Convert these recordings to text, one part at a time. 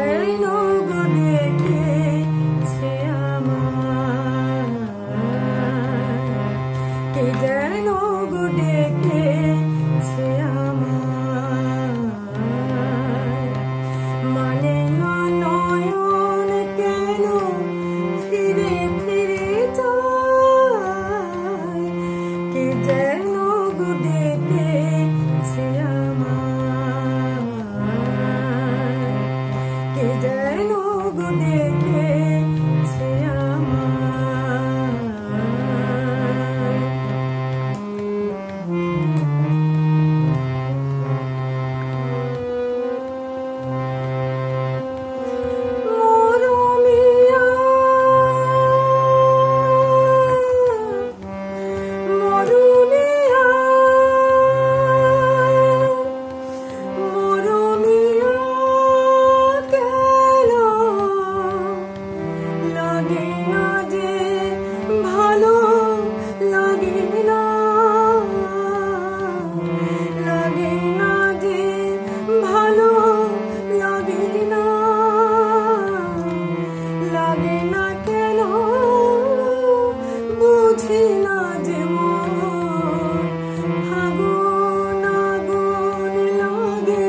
যেন গো ডেকেছে আমায়, কে যেন গো ডেকেছে আমায়। মানে না নয়ন কেন ফিরে ফিরে যায়, কে যেন গো ডেকেছে আমায়, কে যেন গো ডেকেছে আমায়। মরমিয়া মরমিয়া মরমিয়া কেন লাগে না যে ভালো লাগে না, লাগে না যে ভালো লাগে না, লাগে না কেন বুঝি না যে মন ফাগুন আগুন লাগে,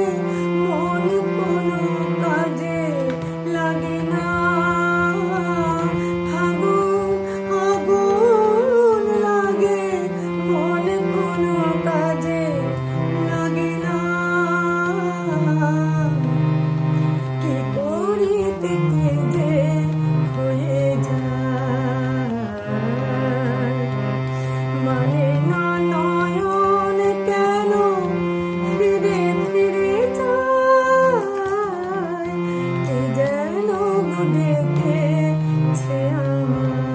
মন কোনো কাজে লাগে না, ফাগুন আগুন লাগে, মন কোনো কাজে লাগে না। কি করিতে কে যে হয়ে যায়, মানে না নয়ন কেন ফিরে ফিরে যায়, কে যেন গো ডেকেছে আমায়।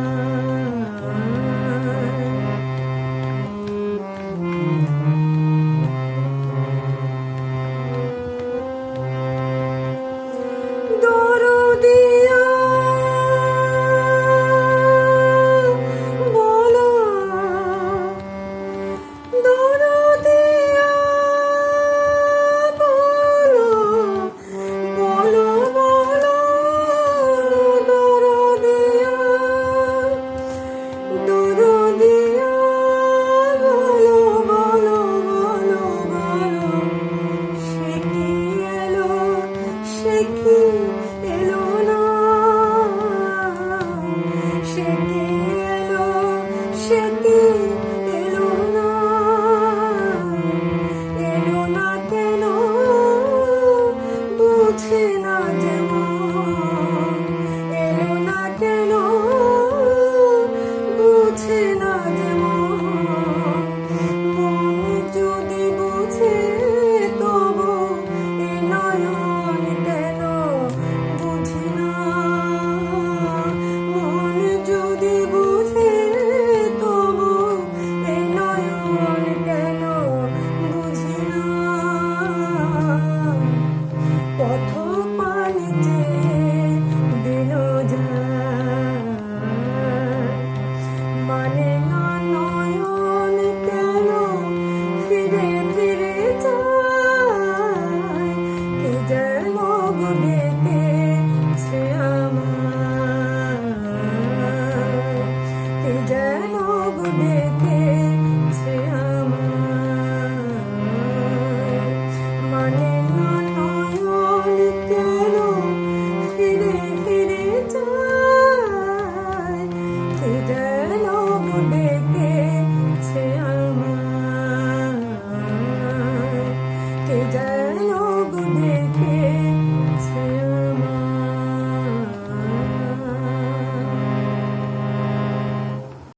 দরদিয়া বলো, দরদিয়া বলো, বলো বলো, দরদিয়া দরদিয়া বলো বলো বলো বলো, সে কি এলো সে কি এলো না, সে কি এলো সে কি এলো না, এলো না কেন বুঝি না যে মন